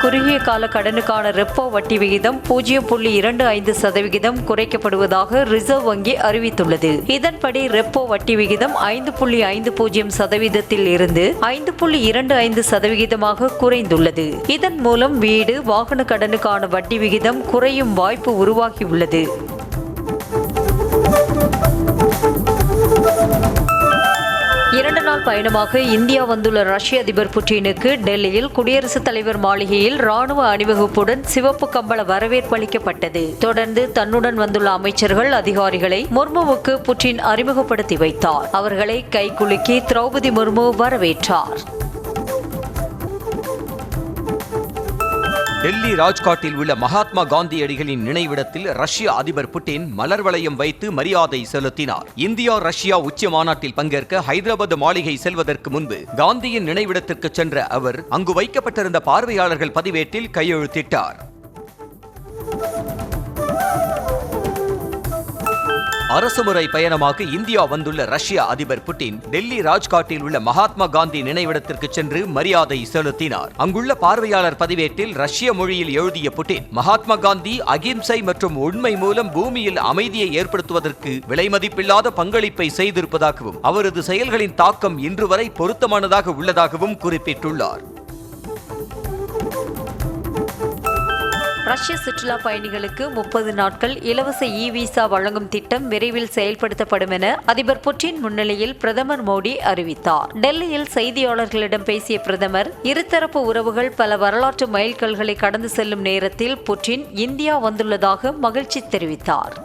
குறுகிய கால கடனுக்கான ரெப்போ வட்டி விகிதம் 0.25% குறைக்கப்படுவதாக ரிசர்வ் வங்கி அறிவித்துள்ளது. இதன்படி ரெப்போ வட்டி விகிதம் 5.50% இருந்து 5.25% குறைந்துள்ளது. இதன் மூலம் வீடு வாகன கடனுக்கான வட்டி விகிதம் குறையும் வாய்ப்பு உருவாகியுள்ளது. இரண்டு நாள் பயணமாக இந்தியா வந்துள்ள ரஷ்ய அதிபர் புட்டினுக்கு டெல்லியில் குடியரசுத் தலைவர் மாளிகையில் ராணுவ அணிவகுப்புடன் சிவப்பு கம்பள வரவேற்பு அளிக்கப்பட்டது. தொடர்ந்து தன்னுடன் வந்துள்ள அமைச்சர்கள் அதிகாரிகளை முர்முவுக்கு புட்டின் அறிமுகப்படுத்தி வைத்தார். அவர்களை கைகுலுக்கி திரௌபதி முர்மு வரவேற்றார். டெல்லி ராஜ்காட்டில் உள்ள மகாத்மா காந்தியடிகளின் நினைவிடத்தில் ரஷ்ய அதிபர் புட்டின் மலர் வளையம் வைத்து மரியாதை செலுத்தினார். இந்தியா ரஷ்யா உச்சி மாநாட்டில் பங்கேற்க ஹைதராபாத் மாளிகை செல்வதற்கு முன்பு காந்தியின் நினைவிடத்திற்கு சென்ற அவர் அங்கு வைக்கப்பட்டிருந்த பார்வையாளர்கள் பதிவேட்டில் கையெழுத்திட்டார். அரசுமுறை பயணமாக இந்தியா வந்துள்ள ரஷ்ய அதிபர் புட்டின் டெல்லி ராஜ்காட்டில் உள்ள மகாத்மா காந்தி நினைவிடத்திற்கு சென்று மரியாதை செலுத்தினார். அங்குள்ள பார்வையாளர் பதிவேட்டில் ரஷ்ய மொழியில் எழுதிய புட்டின், மகாத்மா காந்தி அகிம்சை மற்றும் உண்மை மூலம் பூமியில் அமைதியை ஏற்படுத்துவதற்கு விலைமதிப்பில்லாத பங்களிப்பை செய்திருப்பதாகவும் அவரது செயல்களின் தாக்கம் இன்று வரை பொருத்தமானதாக உள்ளதாகவும் குறிப்பிட்டுள்ளார். ரஷ்ய சுற்றுலா பயணிகளுக்கு 30 நாட்கள் இலவச விசா வழங்கும் திட்டம் விரைவில் செயல்படுத்தப்படும் என அதிபர் புட்டின் முன்னிலையில் பிரதமர் மோடி அறிவித்தார். டெல்லியில் செய்தியாளர்களிடம் பேசிய பிரதமர், இருதரப்பு உறவுகள் பல வரலாற்று மைல்கல்களை கடந்து செல்லும் நேரத்தில் புட்டின் இந்தியா வந்துள்ளதாக மகிழ்ச்சி தெரிவித்தார்.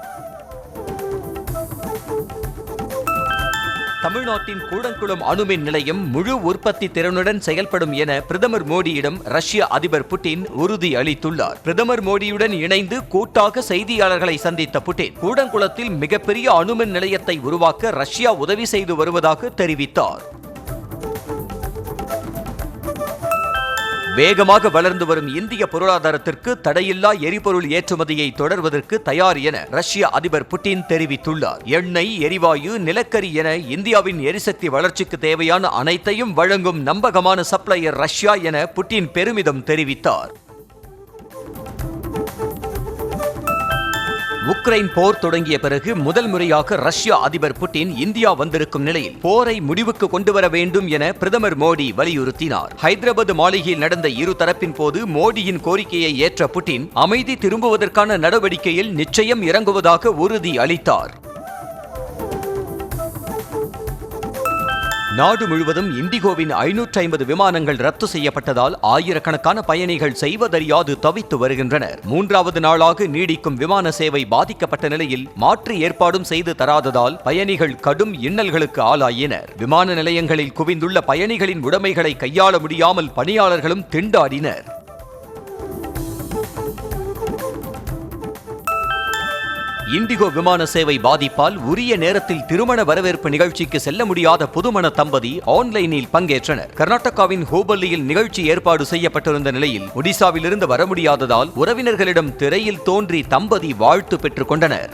தமிழ்நாட்டின் கூடங்குளம் அணுமின் நிலையம் முழு உற்பத்தி திறனுடன் செயல்படும் என பிரதமர் மோடியிடம் ரஷ்ய அதிபர் புட்டின் உறுதி அளித்துள்ளார். பிரதமர் மோடியுடன் இணைந்து கூட்டாக செய்தியாளர்களை சந்தித்த புட்டின், கூடங்குளத்தில் மிகப்பெரிய அணுமின் நிலையத்தை உருவாக்க ரஷ்யா உதவி செய்து வருவதாக தெரிவித்தார். வேகமாக வளர்ந்து வரும் இந்திய பொருளாதாரத்திற்கு தடையில்லா எரிபொருள் ஏற்றுமதியை தொடர்வதற்கு தயார் என ரஷ்ய அதிபர் புட்டின் தெரிவித்துள்ளார். எண்ணெய், எரிவாயு, நிலக்கரி என இந்தியாவின் எரிசக்தி வளர்ச்சிக்கு தேவையான அனைத்தையும் வழங்கும் நம்பகமான சப்ளையர் ரஷ்யா என புட்டின் பெருமிதம் தெரிவித்தார். உக்ரைன் போர் தொடங்கிய பிறகு முதல் முறையாக ரஷ்ய அதிபர் புட்டின் இந்தியா வந்திருக்கும் நிலையில் போரை முடிவுக்கு கொண்டுவர வேண்டும் என பிரதமர் மோடி வலியுறுத்தினார். ஹைதராபாத் மாளிகையில் நடந்த இரு தரப்பின் போது மோடியின் கோரிக்கையை ஏற்ற புட்டின் அமைதி திரும்புவதற்கான நடவடிக்கையில் நிச்சயம் இறங்குவதாக உறுதி அளித்தார். நாடு முழுவதும் இண்டிகோவின் 550 விமானங்கள் ரத்து செய்யப்பட்டதால் ஆயிரக்கணக்கான பயணிகள் செய்வதறியாது தவித்து வருகின்றனர். 3வது நாளாக நீடிக்கும் விமான சேவை பாதிக்கப்பட்ட நிலையில் மாற்று ஏற்பாடும் செய்து தராததால் பயணிகள் கடும் இன்னல்களுக்கு ஆளாயினர். விமான நிலையங்களில் குவிந்துள்ள பயணிகளின் உடைமைகளை கையாள முடியாமல் பணியாளர்களும் திண்டாடினர். இண்டிகோ விமான சேவை பாதிப்பால் உரிய நேரத்தில் திருமண வரவேற்பு நிகழ்ச்சிக்கு செல்ல முடியாத புதுமண தம்பதி ஆன்லைனில் பங்கேற்றனர். கர்நாடகாவின் ஹூபல்லியில் நிகழ்ச்சி ஏற்பாடு செய்யப்பட்டிருந்த நிலையில் ஒடிசாவிலிருந்து வர முடியாததால் உறவினர்களிடம் திரையில் தோன்றி தம்பதி வாழ்த்து பெற்றுக் கொண்டனர்.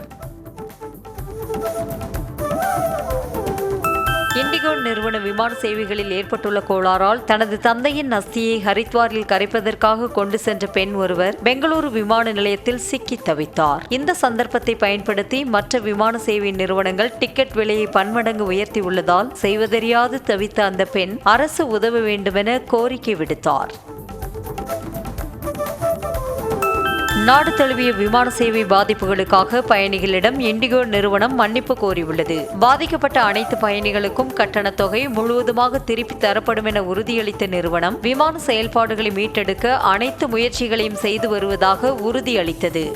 இண்டிகோ நிறுவன விமான சேவைகளில் ஏற்பட்டுள்ள கோளாறால் தனது தந்தையின் அஸ்தியை ஹரித்வாரில் கரைப்பதற்காக கொண்டு சென்ற பெண் ஒருவர் பெங்களூரு விமான நிலையத்தில் சிக்கி தவித்தார். இந்த சந்தர்ப்பத்தை பயன்படுத்தி மற்ற விமான சேவை நிறுவனங்கள் டிக்கெட் விலையை பன்மடங்கு உயர்த்தியுள்ளதால் செய்வதறியாது தவித்த அந்த பெண் அரசு உதவ வேண்டுமென கோரிக்கை விடுத்தார். நாடு தழுவிய விமான சேவை பாதிப்புகளுக்காக பயணிகளிடம் இண்டிகோ நிறுவனம் மன்னிப்பு கோரியுள்ளது. பாதிக்கப்பட்ட அனைத்து பயணிகளுக்கும் கட்டணத் தொகை முழுவதுமாக திருப்பி தரப்படும் என உறுதியளித்த நிறுவனம் விமான செயல்பாடுகளை மீட்டெடுக்க அனைத்து முயற்சிகளையும் செய்து வருவதாக உறுதியளித்தது.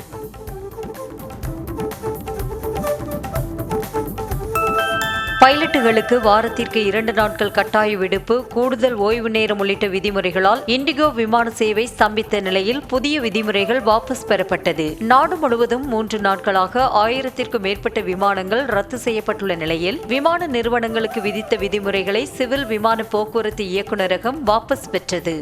பைலட்டுகளுக்கு வாரத்திற்கு 2 நாட்கள் கட்டாய விடுப்பு, கூடுதல் ஓய்வு நேரம் உள்ளிட்ட விதிமுறைகளால் இண்டிகோ விமான சேவை ஸ்தம்பித்த நிலையில் புதிய விதிமுறைகள் வாபஸ் பெறப்பட்டது. நாடு முழுவதும் 3 நாட்களாக 1000த்திற்கும் மேற்பட்ட விமானங்கள் ரத்து செய்யப்பட்டுள்ள நிலையில் விமான நிறுவனங்களுக்கு விதித்த விதிமுறைகளை சிவில் விமான போக்குவரத்து இயக்குநரகம் வாபஸ் பெற்றது.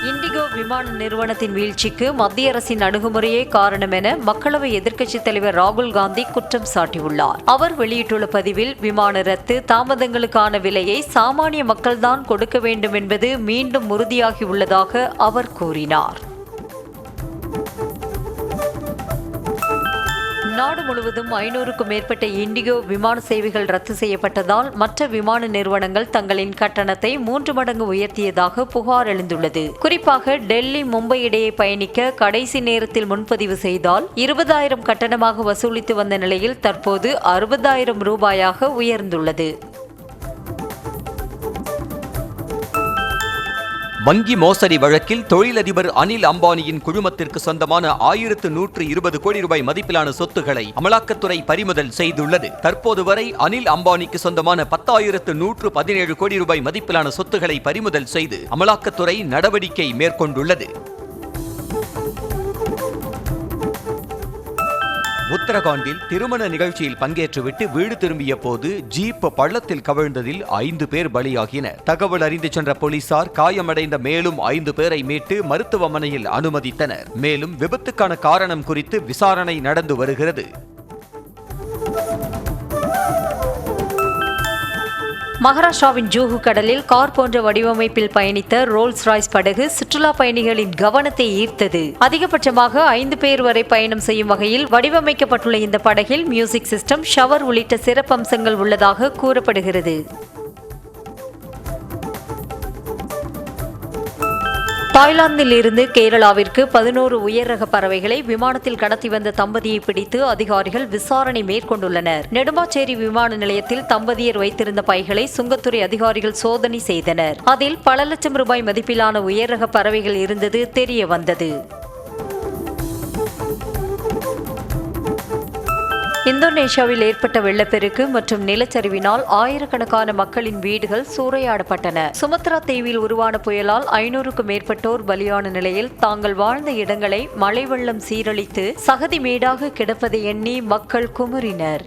இண்டிகோ விமான நிறுவனத்தின் வீழ்ச்சிக்கு மத்திய அரசின் அணுகுமுறையே காரணம் என மக்களவை எதிர்க்கட்சித் தலைவர் ராகுல் காந்தி குற்றம் சாட்டியுள்ளார். அவர் வெளியிட்டுள்ள பதிவில், விமான ரத்து தாமதங்களுக்கான விலையை சாமானிய மக்கள்தான் கொடுக்க வேண்டும் என்பது மீண்டும் உறுதியாகியுள்ளதாக அவர் கூறினார். நாடு முழுவதும் 500க்கும் மேற்பட்ட இண்டிகோ விமான சேவைகள் ரத்து செய்யப்பட்டதால் மற்ற விமான நிறுவனங்கள் தங்களின் கட்டணத்தை 3 மடங்கு உயர்த்தியதாக புகார் எழுந்துள்ளது. குறிப்பாக டெல்லி, மும்பை இடையே பயணிக்க கடைசி நேரத்தில் முன்பதிவு செய்தால் 20,000 கட்டணமாக வசூலித்து வந்த நிலையில் தற்போது 60,000 ரூபாயாக உயர்ந்துள்ளது. வங்கி மோசடி வழக்கில் தொழிலதிபர் அனில் அம்பானியின் குழுமத்திற்கு சொந்தமான 1120 கோடி ரூபாய் மதிப்பிலான சொத்துக்களை அமலாக்கத்துறை பறிமுதல் செய்துள்ளது. தற்போது வரை அனில் அம்பானிக்கு சொந்தமான 10,117 கோடி ரூபாய் மதிப்பிலான சொத்துக்களை பறிமுதல் செய்து அமலாக்கத்துறை நடவடிக்கை மேற்கொண்டுள்ளது. உத்தரகாண்டில் திருமண நிகழ்ச்சியில் பங்கேற்றுவிட்டு வீடு திரும்பிய போது ஜீப் பள்ளத்தில் கவிழ்ந்ததில் 5 பேர் பலியாகினர். தகவல் அறிந்து சென்ற போலீசார் காயமடைந்த மேலும் 5 பேரை மீட்டு மருத்துவமனையில் அனுமதித்தனர். மேலும் விபத்துக்கான காரணம் குறித்து விசாரணை நடந்து வருகிறது. மகாராஷ்டிராவின் ஜூஹு கடலில் கார் போன்ற வடிவமைப்பில் பயணித்த ரோல்ஸ் ராய்ஸ் படகு சுற்றுலா பயணிகளின் கவனத்தை ஈர்த்தது. அதிகபட்சமாக 5 பேர் வரை பயணம் செய்யும் வகையில் வடிவமைக்கப்பட்டுள்ள இந்த படகில் மியூசிக் சிஸ்டம், ஷவர் உள்ளிட்ட சிறப்பம்சங்கள் உள்ளதாக கூறப்படுகிறது. தாய்லாந்தில் இருந்து கேரளாவிற்கு 11 உயர் ரக பறவைகளை விமானத்தில் கடத்தி வந்த தம்பதியை பிடித்து அதிகாரிகள் விசாரணை மேற்கொண்டுள்ளனர். நெடும்பாச்சேரி விமான நிலையத்தில் தம்பதியர் வைத்திருந்த பைகளை சுங்கத்துறை அதிகாரிகள் சோதனை செய்தனர். அதில் பல லட்சம் ரூபாய் மதிப்பிலான உயர் ரக பறவைகள் இருந்தது தெரிய வந்தது. இந்தோனேஷியாவில் ஏற்பட்ட வெள்ளப்பெருக்கு மற்றும் நிலச்சரிவினால் ஆயிரக்கணக்கான மக்களின் வீடுகள் சூறையாடப்பட்டன. சுமத்ரா தீவில் உருவான புயலால் 500க்கும் மேற்பட்டோர் பலியான நிலையில் தாங்கள் வாழ்ந்த இடங்களை மழை வெள்ளம் சீரழித்து சகதி மேடாக கிடப்பதை எண்ணி மக்கள் குமுறினர்.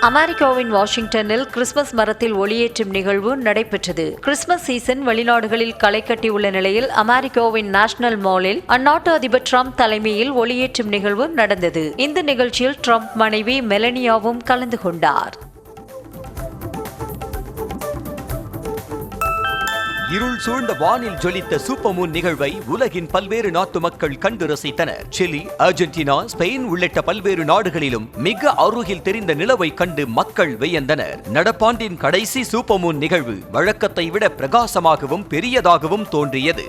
அமெரிக்காவின் வாஷிங்டனில் கிறிஸ்துமஸ் மரத்தில் ஒளியேற்றும் நிகழ்வு நடைபெற்றது. கிறிஸ்துமஸ் சீசன் வெளிநாடுகளில் களை கட்டியுள்ள நிலையில் அமெரிக்காவின் நேஷனல் மாலில் அந்நாட்டு அதிபர் டிரம்ப் தலைமையில் ஒளியேற்றும் நிகழ்வு நடந்தது. இந்த நிகழ்ச்சியில் டிரம்ப் மனைவி மெலனியாவும் கலந்து கொண்டார். இருள் சூழ்ந்த வானில் ஜொலித்த சூப்பர் மூன் நிகழ்வை உலகின் பல்வேறு நாட்டு மக்கள் கண்டு ரசித்தனர். சிலி, அர்ஜென்டினா, ஸ்பெயின் உள்ளிட்ட பல்வேறு நாடுகளிலும் மிக அருகில் தெரிந்த நிலவை கண்டு மக்கள் வியந்தனர். நடப்பாண்டின் கடைசி சூப்பர் மூன் நிகழ்வு வழக்கத்தை விட பிரகாசமாகவும் பெரியதாகவும் தோன்றியது.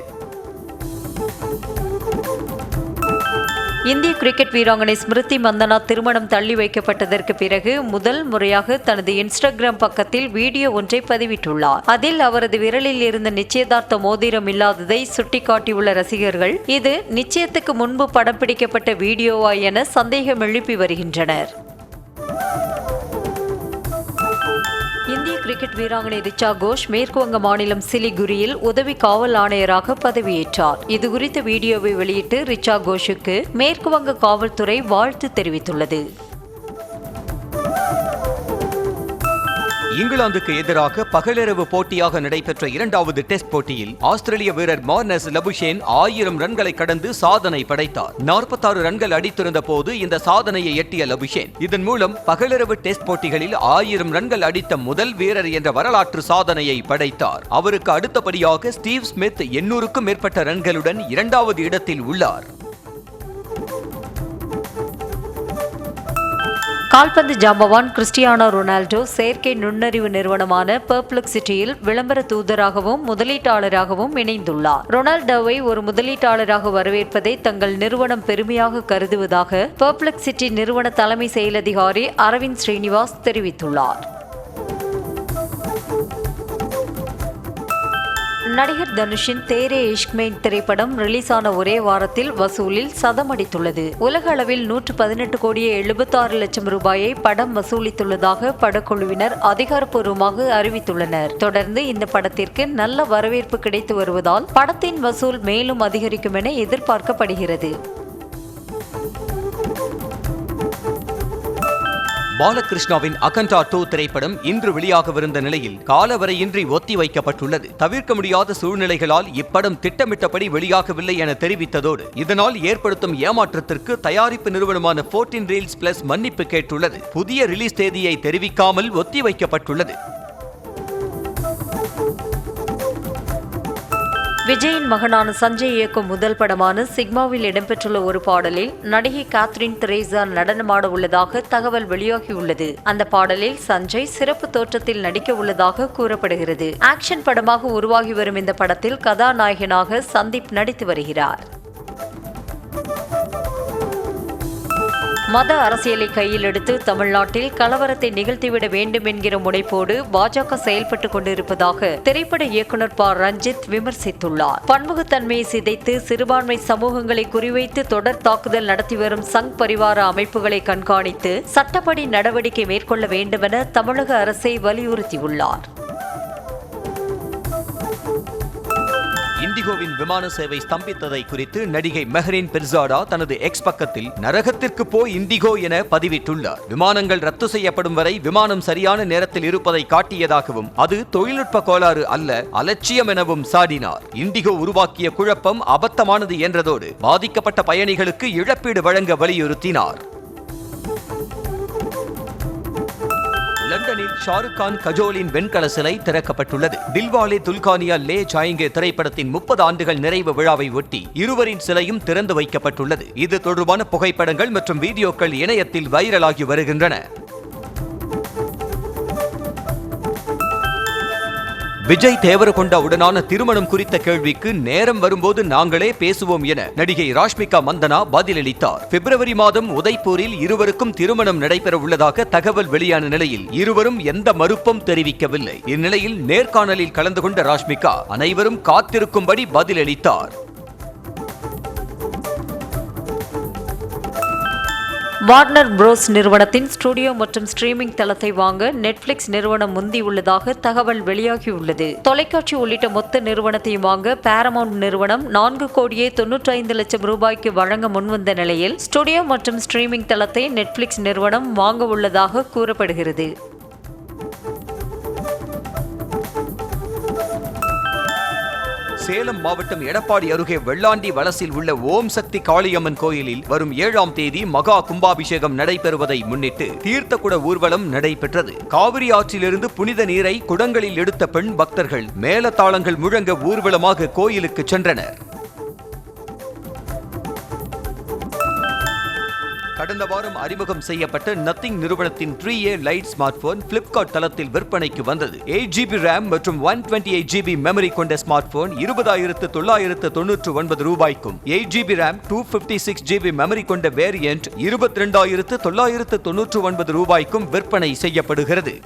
இந்திய கிரிக்கெட் வீராங்கனை ஸ்மிருதி மந்தனா திருமணம் தள்ளி வைக்கப்பட்டதற்கு பிறகு முதல் முறையாக தனது இன்ஸ்டாகிராம் பக்கத்தில் வீடியோ ஒன்றை பதிவிட்டுள்ளார். அதில் அவரது விரலில் இருந்த நிச்சயதார்த்த மோதிரம் இல்லாததை சுட்டிக்காட்டியுள்ள ரசிகர்கள் இது நிச்சயத்துக்கு முன்பு படம் பிடிக்கப்பட்ட வீடியோவா என சந்தேகம் எழுப்பி வருகின்றனர். இந்திய கிரிக்கெட் வீராங்கனை ரிச்சா கோஷ் மேற்குவங்க மாநிலம் சிலிகுரியில் உதவி காவல் ஆணையராக பதவியேற்றார். இதுகுறித்த வீடியோவை வெளியிட்டு ரிச்சா கோஷுக்கு மேற்குவங்க காவல்துறை வாழ்த்து தெரிவித்துள்ளது. இங்கிலாந்துக்கு எதிராக பகலிரவு போட்டியாக நடைபெற்ற 2வது டெஸ்ட் போட்டியில் ஆஸ்திரேலிய வீரர் மார்னஸ் லபுஷேன் 1000 ரன்களை கடந்து சாதனை படைத்தார். 46 ரன்கள் அடித்திருந்த போது இந்த சாதனையை எட்டிய லபுஷேன் இதன் மூலம் பகலிரவு டெஸ்ட் போட்டிகளில் 1000 ரன்கள் அடித்த முதல் வீரர் என்ற வரலாற்று சாதனையை படைத்தார். அவருக்கு அடுத்தபடியாக ஸ்டீவ் ஸ்மித் 800க்கும் மேற்பட்ட ரன்களுடன் 2வது இடத்தில் உள்ளார். கால்பந்து ஜாம்பவான் கிறிஸ்டியானோ ரொனால்டோ செயற்கை நுண்ணறிவு நிறுவனமான பெர்ப்ளெக்சிட்டியில் விளம்பர தூதராகவும் முதலீட்டாளராகவும் இணைந்துள்ளார். ரொனால்டோவை ஒரு முதலீட்டாளராக வரவேற்பதை தங்கள் நிறுவனம் பெருமையாக கருதுவதாக பெர்ப்ளெக்சிட்டி நிறுவன தலைமை செயலதிகாரி அரவிந்த் ஸ்ரீனிவாஸ் தெரிவித்துள்ளார். நடிகர் தனுஷின் தேரே இஷ்க்மெயின் திரைப்படம் ரிலீஸ் ஆன ஒரே வாரத்தில் வசூலில் சதமடித்துள்ளது. உலக அளவில் 118 கோடியே 76 லட்சம் ரூபாயை படம் வசூலித்துள்ளதாக படக்குழுவினர் அதிகாரப்பூர்வமாக அறிவித்துள்ளனர். தொடர்ந்து இந்த படத்திற்கு நல்ல வரவேற்பு கிடைத்து வருவதால் படத்தின் வசூல் மேலும் அதிகரிக்கும் என எதிர்பார்க்கப்படுகிறது. பாலகிருஷ்ணாவின் அகண்டா 2 திரைப்படம் இன்று வெளியாகவிருந்த நிலையில் காலவரையின்றி ஒத்திவைக்கப்பட்டுள்ளது. தவிர்க்க முடியாத சூழ்நிலைகளால் இப்படம் திட்டமிட்டபடி வெளியாகவில்லை என தெரிவித்ததோடு இதனால் ஏற்படுத்தும் ஏமாற்றத்திற்கு தயாரிப்பு நிறுவனமான 14 Reels Plus மன்னிப்பு கேட்டுள்ளது. புதிய ரிலீஸ் தேதியை தெரிவிக்காமல் ஒத்திவைக்கப்பட்டுள்ளது. விஜயின் மகனான சஞ்சய் இயக்கும் முதல் படமான சிக்மாவில் இடம்பெற்றுள்ள ஒரு பாடலில் நடிகை காத்ரின் தெரேசா நடனமாட உள்ளதாக தகவல் வெளியாகியுள்ளது. அந்த பாடலில் சஞ்சய் சிறப்பு தோற்றத்தில் நடிக்க உள்ளதாக கூறப்படுகிறது. ஆக்ஷன் படமாக உருவாகி வரும் இந்த படத்தில் கதாநாயகனாக சந்தீப் நடித்து வருகிறார். மத அரசியலை கையில் எடுத்து தமிழ்நாட்டில் கலவரத்தை நிகழ்த்திவிட வேண்டும் என்கிற முனைப்போடு பாஜக செயல்பட்டுக் கொண்டிருப்பதாக திரைப்பட இயக்குநர் ப. ரஞ்சித் விமர்சித்துள்ளார். பன்முகத்தன்மையை சிதைத்து சிறுபான்மை சமூகங்களை குறிவைத்து தொடர் தாக்குதல் நடத்தி வரும் சங் பரிவார அமைப்புகளை கண்காணித்து சட்டப்படி நடவடிக்கை மேற்கொள்ள வேண்டுமென தமிழக அரசை வலியுறுத்தியுள்ளார். இண்டிகோவின் விமான சேவை ஸ்தம்பித்ததை குறித்து நடிகை மெஹ்ரின் பெர்சாடா தனது எக்ஸ் பக்கத்தில் நரகத்திற்கு போய் இண்டிகோ என பதிவிட்டுள்ளார். விமானங்கள் ரத்து செய்யப்படும் வரை விமானம் சரியான நேரத்தில் இருப்பதை காட்டியதாகவும் அது தொழில்நுட்ப கோளாறு அல்ல, அலட்சியம் எனவும் சாடினார். இண்டிகோ உருவாக்கிய குழப்பம் அபத்தமானது என்றதோடு பாதிக்கப்பட்ட பயணிகளுக்கு இழப்பீடு வழங்க வலியுறுத்தினார். லண்டனில் ஷாருக் கான் கஜோலின் வெண்கல சிலை திறக்கப்பட்டுள்ளது. தில்வாலே துல்கானியா லே ஜாயேங்கே திரைப்படத்தின் 30 ஆண்டுகள் நிறைவு விழாவை ஒட்டி இருவரின் சிலையும் திறந்து வைக்கப்பட்டுள்ளது. இது தொடர்பான புகைப்படங்கள் மற்றும் வீடியோக்கள் இணையத்தில் வைரலாகி வருகின்றன. விஜய் தேவரகொண்டா உடனான திருமணம் குறித்த கேள்விக்கு நேரம் வரும்போது நாங்களே பேசுவோம் என நடிகை ராஷ்மிகா மந்தனா பதிலளித்தார். பிப்ரவரி மாதம் உதய்பூரில் இருவருக்கும் திருமணம் நடைபெற உள்ளதாக தகவல் வெளியான நிலையில் இருவரும் எந்த மறுப்பும் தெரிவிக்கவில்லை. இந்நிலையில் நேர்காணலில் கலந்து கொண்ட ராஷ்மிகா அனைவரும் காத்திருக்கும்படி பதிலளித்தார். வார்னர் புரோஸ் நிறுவனத்தின் ஸ்டுடியோ மற்றும் ஸ்ட்ரீமிங் தளத்தை வாங்க நெட்ஃபிளிக்ஸ் நிறுவனம் முந்தியுள்ளதாக தகவல் வெளியாகியுள்ளது. தொலைக்காட்சி உள்ளிட்ட மொத்த நிறுவனத்தையும் வாங்க பாரமவுண்ட் நிறுவனம் 4,95,00,000 ரூபாய்க்கு வழங்க முன்வந்த நிலையில் ஸ்டுடியோ மற்றும் ஸ்ட்ரீமிங் தளத்தை நெட்ஃபிளிக்ஸ் நிறுவனம் வாங்க உள்ளதாக கூறப்படுகிறது. சேலம் மாவட்டம் எடப்பாடி அருகே வெள்ளாண்டி வலசில் உள்ள ஓம் சக்தி காளியம்மன் கோயிலில் வரும் 7ஆம் தேதி மகா கும்பாபிஷேகம் நடைபெறுவதை முன்னிட்டு தீர்த்தக்குட ஊர்வலம் நடைபெற்றது. காவிரி ஆற்றிலிருந்து புனித நீரை குடங்களில் எடுத்த பெண் பக்தர்கள் மேளதாளங்கள் முழங்க ஊர்வலமாக கோயிலுக்கு சென்றனர். கடந்த வாரம் அறிமுகம் செய்யப்பட்ட நத்திங் நிறுவனத்தின் 3A light smart phone Flipkart தளத்தில் விற்பனைக்கு வந்தது. 8GB RAM மற்றும் 128GB மெமரி கொண்ட ஸ்மார்ட் போன் 20,999 ரூபாய்க்கும் 8GB RAM 256GB மெமரி கொண்ட வேரியன்ட் 22,999 ரூபாய்க்கும் விற்பனை செய்யப்படுகிறது.